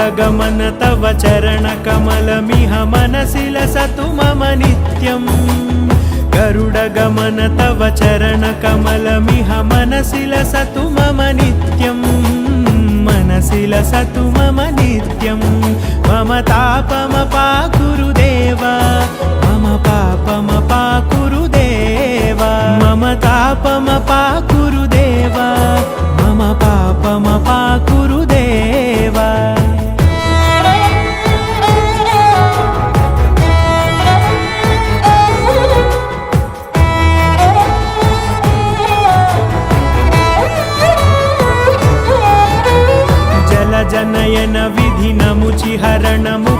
गरुडगमन तव चरणकमलमिह मनसि लसतु मम नित्यम् गरुडगमन तव चरणकमलमिह मनसि लसतु मम नित्यम् मनसि लसतु मम नित्यम् मम तापमपाकुरु देव मम पापमपाकुरु देव मम तापमपाकुरु देव मम पापमपाकुरु देव जनयन विधिनमुचिहरणमु